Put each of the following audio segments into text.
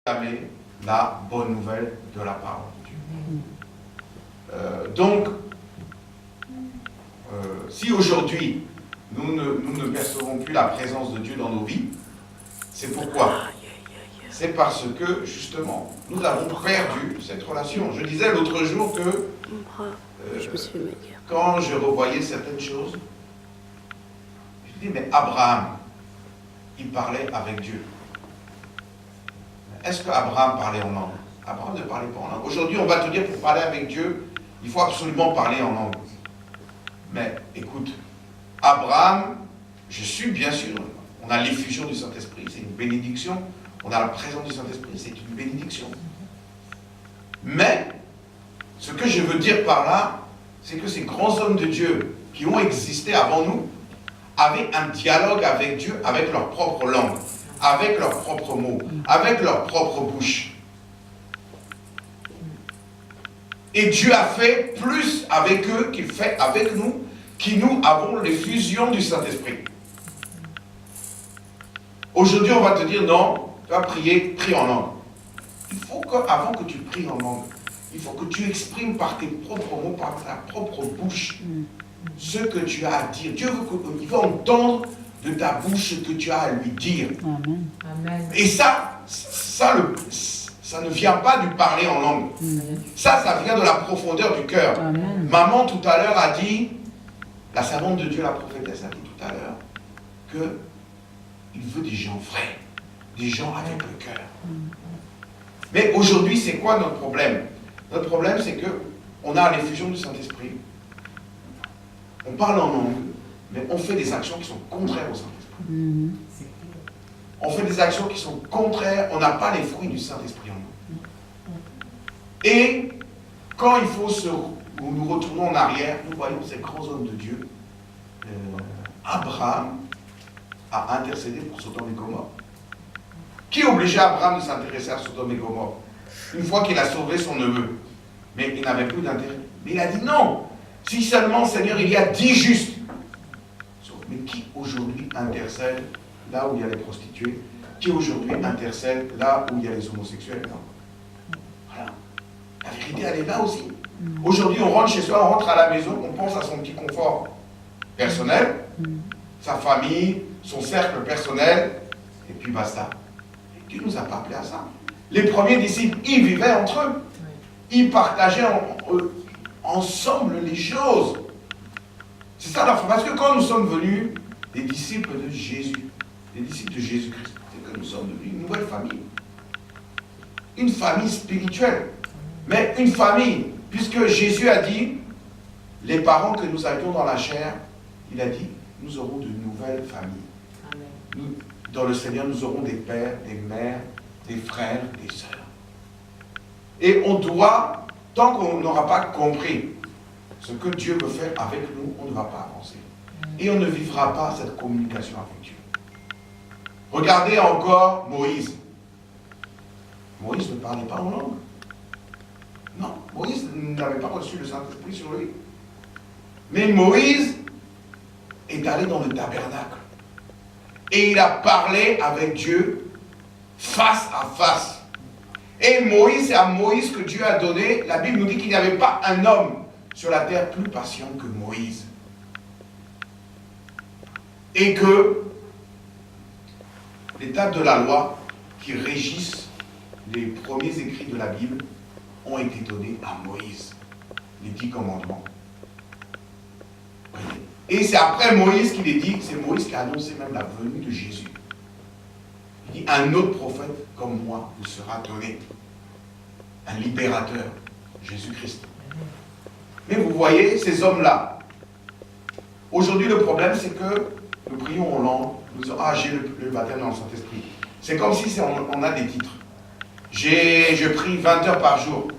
proclamer la bonne nouvelle de la parole de Dieu. Donc, si aujourd'hui nous ne percevons plus la présence de Dieu dans nos vies, c'est pourquoi? C'est parce que, justement, nous avons perdu cette relation. Je disais l'autre jour que quand je revoyais certaines choses, je me dis, mais Abraham, il parlait avec Dieu. Est-ce qu'Abraham parlait en langue? Abraham ne parlait pas en langue. Aujourd'hui, on va te dire, pour parler avec Dieu, il faut absolument parler en langue. Mais écoute, Abraham, je suis bien sûr, on a l'effusion du Saint-Esprit, c'est une bénédiction. On a la présence du Saint-Esprit, c'est une bénédiction. Mais, ce que je veux dire par là, c'est que ces grands hommes de Dieu qui ont existé avant nous avaient un dialogue avec Dieu, avec leur propre langue, avec leurs propres mots, avec leur propre bouche. Et Dieu a fait plus avec eux qu'il fait avec nous, qui nous avons l'effusion du Saint-Esprit. Aujourd'hui, on va te dire non, tu vas prier, prie en langue. Il faut qu'avant que tu pries en langue, il faut que tu exprimes par tes propres mots, par ta propre bouche, ce que tu as à dire. Dieu veut entendre de ta bouche ce que tu as à lui dire. Amen. Et ça ne vient pas du parler en langue. Ça vient de la profondeur du cœur. Maman tout à l'heure a dit, la servante de Dieu, la prophétesse a dit tout à l'heure, que il veut des gens vrais, des gens avec le cœur. Mais aujourd'hui, c'est quoi notre problème? Notre problème, c'est que on a l'effusion du Saint-Esprit, on parle en langue, mais on fait des actions qui sont contraires au Saint-Esprit. On fait des actions qui sont contraires, on n'a pas les fruits du Saint-Esprit en nous. Et quand il faut nous retournons en arrière, nous voyons ces grands hommes de Dieu. Abraham a intercédé pour Sodome et Gomorrhe. Qui obligeait Abraham de s'intéresser à Sodome et Gomorrhe? Une fois qu'il a sauvé son neveu. Mais il n'avait plus d'intérêt. Mais il a dit non, si seulement, Seigneur, il y a 10 justes. Mais qui aujourd'hui intercède là où il y a les prostituées? Qui aujourd'hui intercède là où il y a les homosexuels? Non. Voilà. La vérité, elle est là aussi. Aujourd'hui, on rentre chez soi, on rentre à la maison, on pense à son petit confort personnel, sa famille, son cercle personnel, et puis basta. Dieu ne nous a pas appelés à ça. Les premiers disciples, ils vivaient entre eux. Ils partageaient ensemble les choses. C'est ça la foi. Parce que quand nous sommes venus des disciples de Jésus, des disciples de Jésus-Christ, c'est que nous sommes devenus une nouvelle famille. Une famille spirituelle. Mais une famille, puisque Jésus a dit, les parents que nous avions dans la chair, il a dit, nous aurons de nouvelles familles. Nous, dans le Seigneur, nous aurons des pères, des mères, des frères, des sœurs. Et on doit, tant qu'on n'aura pas compris ce que Dieu veut faire avec nous, on ne va pas avancer. Et on ne vivra pas cette communication avec Dieu. Regardez encore Moïse. Moïse ne parlait pas en langue. Non, Moïse n'avait pas reçu le Saint-Esprit sur lui. Mais Moïse est allé dans le tabernacle. Et il a parlé avec Dieu face à face. Et Moïse, c'est à Moïse que Dieu a donné, la Bible nous dit qu'il n'y avait pas un homme sur la terre plus patient que Moïse. Et que les tables de la loi qui régissent les premiers écrits de la Bible ont été donnés à Moïse. Les 10 commandements. Et c'est après Moïse qu'il est dit, c'est Moïse qui a annoncé même la venue de Jésus. Il dit, un autre prophète comme moi vous sera donné. Un libérateur, Jésus-Christ. Mais vous voyez, ces hommes-là, aujourd'hui le problème c'est que nous prions en langue, nous disons, ah j'ai le baptême dans le Saint-Esprit. C'est comme si on a des titres. Je prie 20 heures par jour.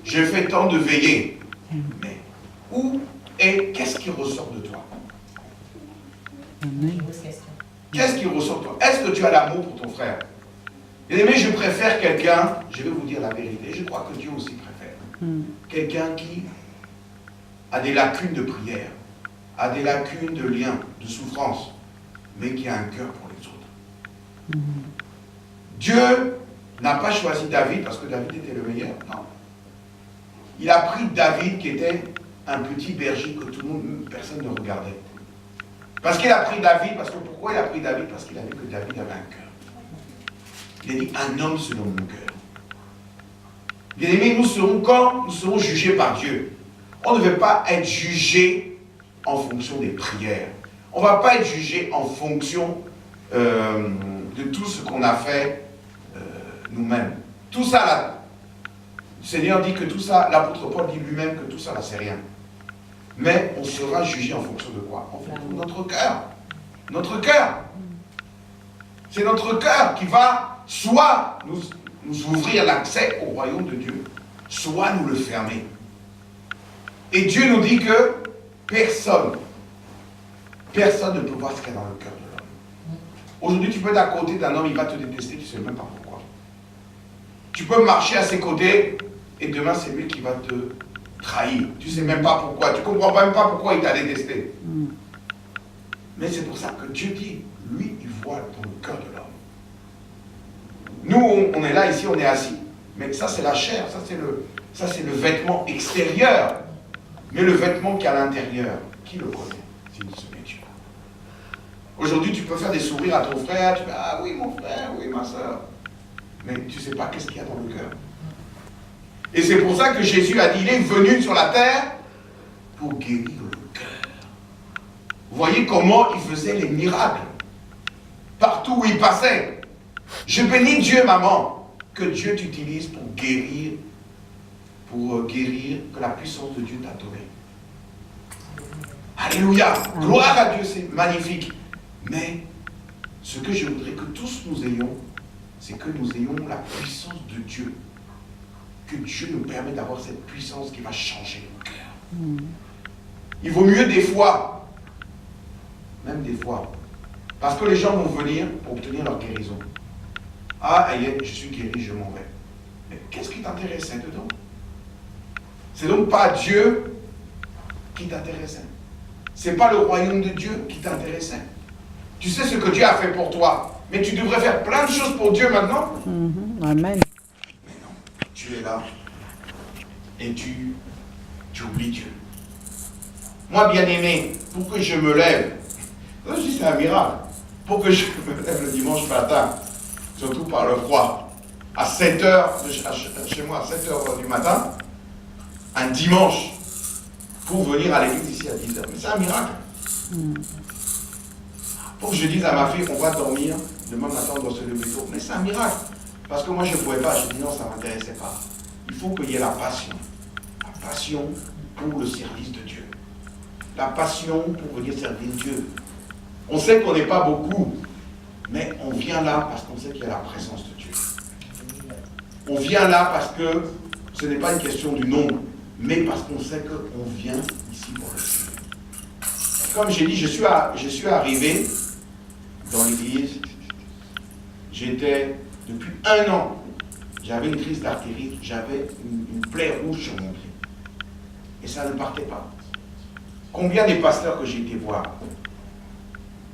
Je fais tant de veillées. Mais où et qu'est-ce qui ressort de toi? Qu'est-ce qui ressort de toi? Est-ce que tu as l'amour pour ton frère? Mais je préfère quelqu'un, je vais vous dire la vérité, je crois que Dieu aussi préfère. Quelqu'un qui a des lacunes de prière, a des lacunes de lien, de souffrance, mais qui a un cœur pour les autres. Dieu n'a pas choisi David parce que David était le meilleur. Non. Il a pris David qui était un petit berger que tout le monde, personne ne regardait. Parce qu'il a pris David, parce que pourquoi il a pris David? Parce qu'il a vu que David avait un cœur. Il a dit un homme selon mon cœur. Bien aimé, quand nous serons jugés par Dieu, on ne veut pas être jugé en fonction des prières. On ne va pas être jugé en fonction de tout ce qu'on a fait nous-mêmes. Tout ça là, le Seigneur dit que tout ça, l'apôtre Paul dit lui-même que tout ça là, c'est rien. Mais on sera jugé en fonction de quoi? En fonction de notre cœur. Notre cœur. C'est notre cœur qui va soit nous ouvrir l'accès au royaume de Dieu, soit nous le fermer. Et Dieu nous dit que personne ne peut voir ce qu'il y a dans le cœur de l'homme. Aujourd'hui, tu peux être à côté d'un homme, il va te détester, tu ne sais même pas pourquoi. Tu peux marcher à ses côtés, et demain, c'est lui qui va te trahir. Tu ne sais même pas pourquoi, tu ne comprends même pas pourquoi il t'a détesté. Mais c'est pour ça que Dieu dit, lui, il voit dans le cœur de l'homme. Nous, on est là, ici, on est assis. Mais ça, c'est la chair, ça, c'est le vêtement extérieur. Mais le vêtement qui est à l'intérieur, qui le connaît? C'est Dieu. Aujourd'hui, tu peux faire des sourires à ton frère, tu fais « Ah oui, mon frère, oui, ma soeur ». Mais tu ne sais pas qu'est-ce qu'il y a dans le cœur. Et c'est pour ça que Jésus a dit, il est venu sur la terre pour guérir le cœur. Vous voyez comment il faisait les miracles. Partout où il passait. Je bénis Dieu, maman, que Dieu t'utilise pour guérir, que la puissance de Dieu t'a donné. Alléluia. Gloire à Dieu, c'est magnifique. Mais ce que je voudrais que tous nous ayons, c'est que nous ayons la puissance de Dieu. Que Dieu nous permet d'avoir cette puissance qui va changer nos cœurs. Il vaut mieux des fois, même des fois, parce que les gens vont venir pour obtenir leur guérison. Ah, je suis guéri, je m'en vais. Mais qu'est-ce qui t'intéressait dedans? C'est donc pas Dieu qui t'intéressait. C'est pas le royaume de Dieu qui t'intéressait. Tu sais ce que Dieu a fait pour toi, mais tu devrais faire plein de choses pour Dieu maintenant. Amen. Mais non, tu es là et tu oublies Dieu. Moi, bien-aimé, pour que je me lève, je dis c'est un miracle, pour que je me lève le dimanche matin, surtout par le froid, à 7h, chez moi à 7h du matin, un dimanche, pour venir à l'église ici à 10h. Mais c'est un miracle. Pour que je dise à ma fille, on va dormir, demain matin on doit se lever tôt. Mais c'est un miracle. Parce que moi je ne pouvais pas, je dis non, ça ne m'intéressait pas. Il faut qu'il y ait la passion. La passion pour le service de Dieu. La passion pour venir servir Dieu. On sait qu'on n'est pas beaucoup, mais on vient là parce qu'on sait qu'il y a la présence de Dieu. On vient là parce que ce n'est pas une question du nombre, mais parce qu'on sait qu'on vient ici pour le Seigneur. Comme j'ai dit, je suis arrivé dans l'église, j'étais, depuis 1 an, j'avais une crise d'artérite, j'avais une plaie rouge sur mon pied. Et ça ne partait pas. Combien des pasteurs que j'ai été voir,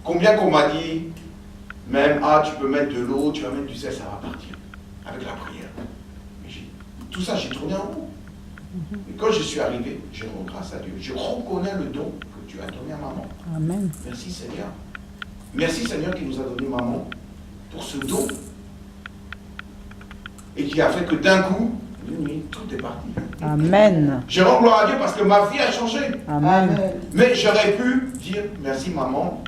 combien qu'on m'a dit, même, tu peux mettre de l'eau, tu vas mettre du sel, ça va partir, avec la prière. Mais tout ça, j'ai tourné en rond. Et quand je suis arrivé, je rends grâce à Dieu. Je reconnais le don que tu as donné à maman. Amen. Merci Seigneur. Merci Seigneur qui nous a donné maman pour ce don. Et qui a fait que d'un coup, tout est parti. Amen. Je rends gloire à Dieu parce que ma vie a changé. Amen. Mais j'aurais pu dire merci maman.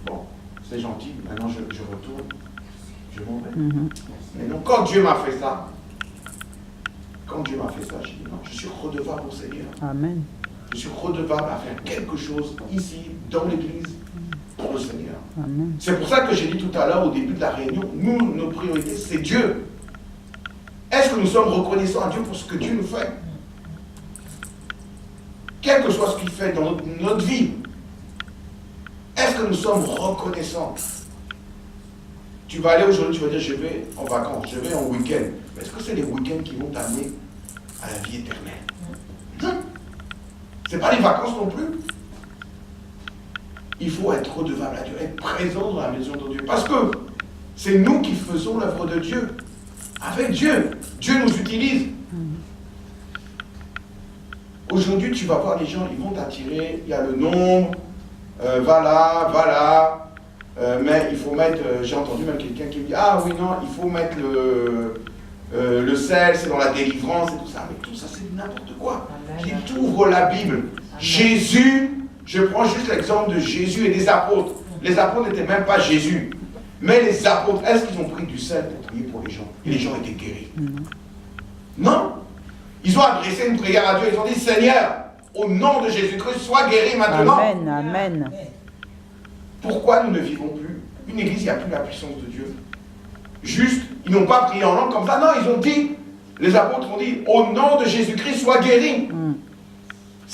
Bon, c'est gentil, maintenant je retourne. Je m'en vais. Mais donc quand Dieu m'a fait ça, j'ai dit non, je suis redevable au Seigneur. Amen. Je suis redevable à faire quelque chose ici, dans l'église, pour le Seigneur. Amen. C'est pour ça que j'ai dit tout à l'heure, au début de la réunion, nous, nos priorités, c'est Dieu. Est-ce que nous sommes reconnaissants à Dieu pour ce que Dieu nous fait? Quel que soit ce qu'il fait dans notre vie, est-ce que nous sommes reconnaissants? Tu vas aller aujourd'hui, tu vas dire, je vais en vacances, je vais en week-end. Mais est-ce que c'est les week-ends qui vont t'amener à la vie éternelle? Ce n'est pas les vacances non plus. Il faut être redevable à Dieu, être présent dans la maison de Dieu. Parce que c'est nous qui faisons l'œuvre de Dieu. avec Dieu. Dieu nous utilise. Aujourd'hui, tu vas voir les gens, ils vont t'attirer, il y a le nombre, va là, mais il faut mettre, j'ai entendu même quelqu'un qui me dit, ah oui, non, il faut mettre le sel, c'est dans la délivrance et tout ça. Mais tout ça, c'est n'importe quoi. Tu ouvres la Bible. Amen. Jésus, je prends juste l'exemple de Jésus et des apôtres. Les apôtres n'étaient même pas Jésus. Mais les apôtres, est-ce qu'ils ont pris du sel pour prier pour les gens? Et les gens étaient guéris? Non. Ils ont adressé une prière à Dieu. Ils ont dit, Seigneur, au nom de Jésus-Christ, sois guéri maintenant. Amen, amen. Pourquoi nous ne vivons plus? Une église, il n'y a plus la puissance de Dieu. Juste, ils n'ont pas prié en langue comme ça. Non, ils ont dit, les apôtres ont dit, au nom de Jésus-Christ, sois guéri.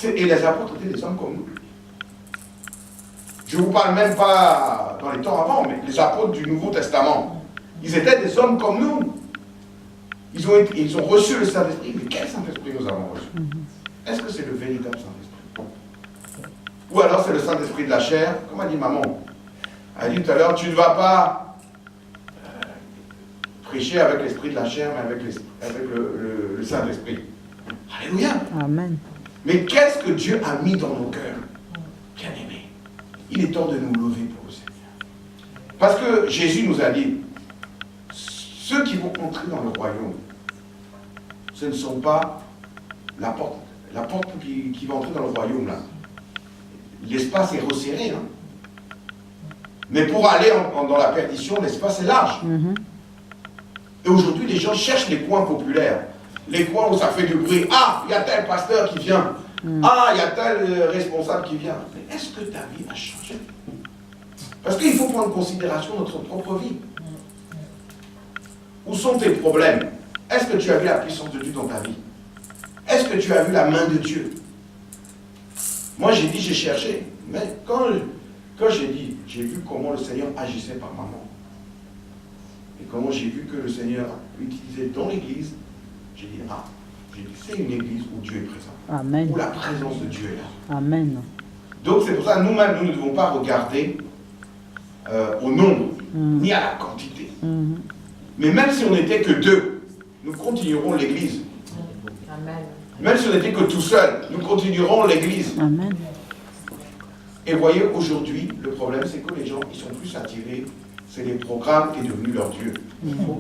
Et les apôtres étaient des hommes comme nous. Je ne vous parle même pas dans les temps avant, mais les apôtres du Nouveau Testament, ils étaient des hommes comme nous. Ils ont reçu le Saint-Esprit. Mais quel Saint-Esprit nous avons reçu? Est-ce que c'est le véritable Saint-Esprit? Ou alors c'est le Saint-Esprit de la chair? Comme a dit maman. Elle a dit tout à l'heure, tu ne vas pas prêcher avec l'esprit de la chair, mais avec le Saint-Esprit. Alléluia. Amen. Mais qu'est-ce que Dieu a mis dans nos cœurs? Bien aimé, il est temps de nous lever pour le Seigneur. Parce que Jésus nous a dit, ceux qui vont entrer dans le royaume, ce ne sont pas la porte qui va entrer dans le royaume là. L'espace est resserré. Hein? Mais pour aller dans la perdition, l'espace est large. Et aujourd'hui, les gens cherchent les coins populaires. Les coins où ça fait du bruit. Ah, il y a tel pasteur qui vient. Ah, il y a tel responsable qui vient. Mais est-ce que ta vie a changé? Parce qu'il faut prendre en considération notre propre vie. Où sont tes problèmes? Est-ce que tu as vu la puissance de Dieu dans ta vie? Est-ce que tu as vu la main de Dieu? Moi, j'ai dit, j'ai cherché. Mais quand j'ai dit, j'ai vu comment le Seigneur agissait par maman. Et comment j'ai vu que le Seigneur utilisait dans l'église, j'ai dit, c'est une église où Dieu est présent. Amen. Où la présence de Dieu est là. Amen. Donc c'est pour ça que nous-mêmes, nous ne devons pas regarder au nombre, ni à la quantité. Mais même si on n'était que 2, nous continuerons l'église. Amen. Même si on n'était que tout seul, nous continuerons l'église. Amen. Et voyez, aujourd'hui, le problème, c'est que les gens, ils sont plus attirés. C'est les programmes qui est devenu leur Dieu.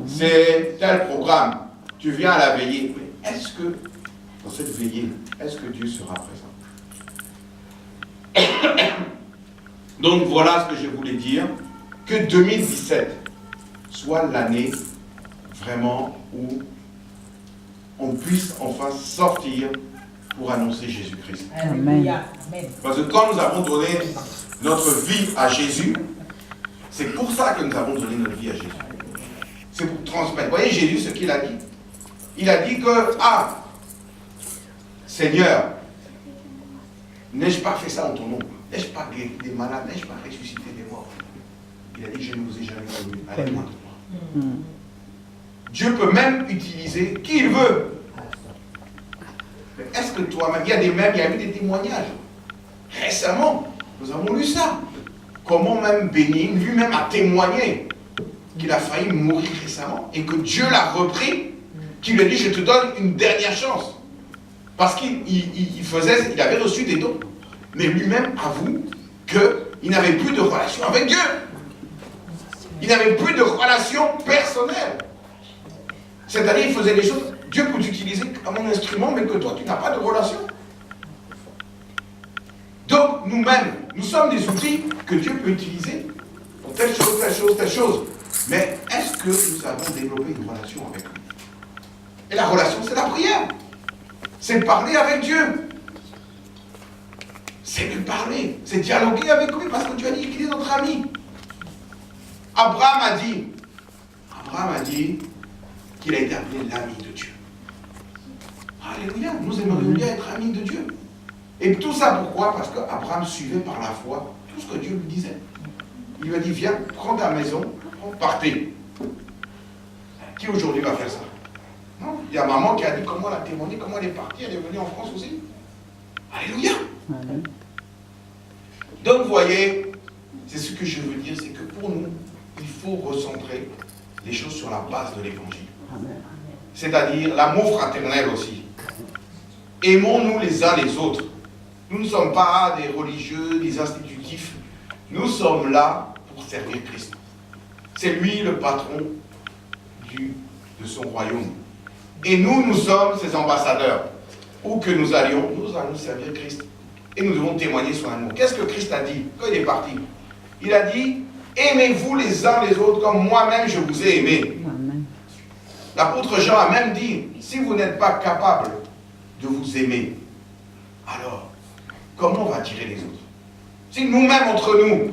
C'est tel programme. Tu viens à la veillée. Mais est-ce que, dans cette veillée, est-ce que Dieu sera présent? Donc voilà ce que je voulais dire. Que 2017 soit l'année vraiment où on puisse enfin sortir pour annoncer Jésus-Christ. Amen. Parce que quand nous avons donné notre vie à Jésus, c'est pour ça que nous avons donné notre vie à Jésus. C'est pour transmettre. Vous voyez Jésus, ce qu'il a dit? Il a dit que, Seigneur, n'ai-je pas fait ça en ton nom? N'ai-je pas guéri des malades? N'ai-je pas ressuscité des morts? Il a dit, je ne vous ai jamais connu. Allez loin de moi. Dieu peut même utiliser qui il veut. Mais est-ce que toi-même, il y a eu des témoignages. Récemment, nous avons lu ça. Comment même Bénin, lui-même a témoigné qu'il a failli mourir récemment et que Dieu l'a repris, qu'il lui a dit, je te donne une dernière chance. Parce qu'il avait reçu des dons. Mais lui-même avoue qu'il n'avait plus de relation avec Dieu. Il n'avait plus de relation personnelle. C'est-à-dire, il faisait des choses, Dieu peut t'utiliser comme un instrument, mais que toi, tu n'as pas de relation. Donc, nous-mêmes, nous sommes des outils que Dieu peut utiliser pour telle chose, telle chose, telle chose. Mais est-ce que nous avons développé une relation avec lui? Et la relation, c'est la prière. C'est parler avec Dieu. C'est lui parler. C'est dialoguer avec lui parce que tu as dit qu'il est notre ami. Abraham a dit qu'il a été appelé l'ami de Dieu. Alléluia. Nous aimerions bien être amis de Dieu. Et tout ça pourquoi? Parce qu'Abraham suivait par la foi tout ce que Dieu lui disait. Il lui a dit, viens, prends ta maison, partez. Qui aujourd'hui va faire ça? Non, il y a maman qui a dit comment elle a témoigné, comment elle est partie, elle est venue en France aussi. Alléluia. Amen. Donc vous voyez, c'est ce que je veux dire, c'est que pour nous, il faut recentrer les choses sur la base de l'évangile. C'est-à-dire l'amour fraternel aussi. Aimons-nous les uns les autres. Nous ne sommes pas des religieux, des institutifs. Nous sommes là pour servir Christ. C'est lui le patron de son royaume. Et nous sommes ses ambassadeurs. Où que nous allions servir Christ. Et nous devons témoigner son amour. Qu'est-ce que Christ a dit quand il est parti? Il a dit, aimez-vous les uns les autres comme moi-même je vous ai aimé. L'apôtre Jean a même dit, si vous n'êtes pas capable de vous aimer, alors, comment on va attirer les autres? Si nous-mêmes, entre nous,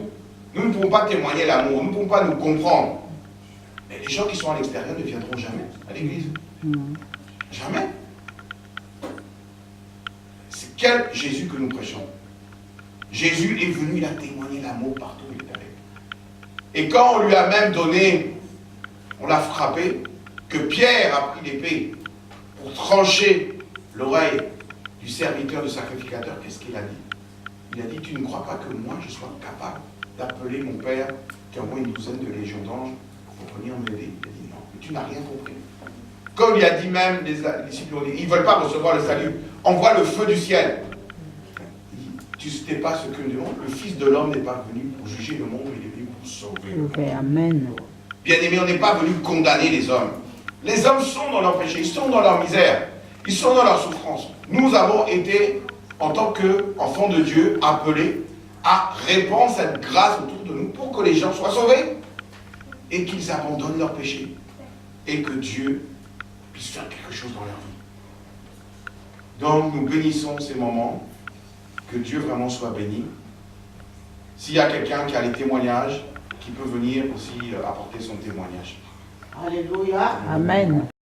nous ne pouvons pas témoigner l'amour, nous ne pouvons pas nous comprendre, mais les gens qui sont à l'extérieur ne viendront jamais à l'église. Jamais. C'est quel Jésus que nous prêchons? Jésus est venu, il a témoigné l'amour partout où il est allé. Et quand on lui a même donné, on l'a frappé, que Pierre a pris l'épée pour trancher l'oreille du serviteur, du sacrificateur, qu'est-ce qu'il a dit? Il a dit, tu ne crois pas que moi je sois capable d'appeler mon père qui envoie une douzaine de légions d'anges pour venir m'aider? Il a dit non, mais tu n'as rien compris. Comme il a dit même, les disciples ont dit, ils ne veulent pas recevoir le salut, envoie le feu du ciel. Il dit, tu ne sais pas ce que nous demandons, le Fils de l'homme n'est pas venu pour juger le monde, mais il est venu pour sauver le monde. Amen. Bien aimé, on n'est pas venu condamner les hommes. Les hommes sont dans leur péché, ils sont dans leur misère, ils sont dans leur souffrance. Nous avons été, en tant qu'enfants de Dieu, appelés à répandre cette grâce autour de nous pour que les gens soient sauvés et qu'ils abandonnent leur péché et que Dieu puisse faire quelque chose dans leur vie. Donc nous bénissons ces moments, que Dieu vraiment soit béni. S'il y a quelqu'un qui a les témoignages, qui peut venir aussi apporter son témoignage. Alléluia. Amen.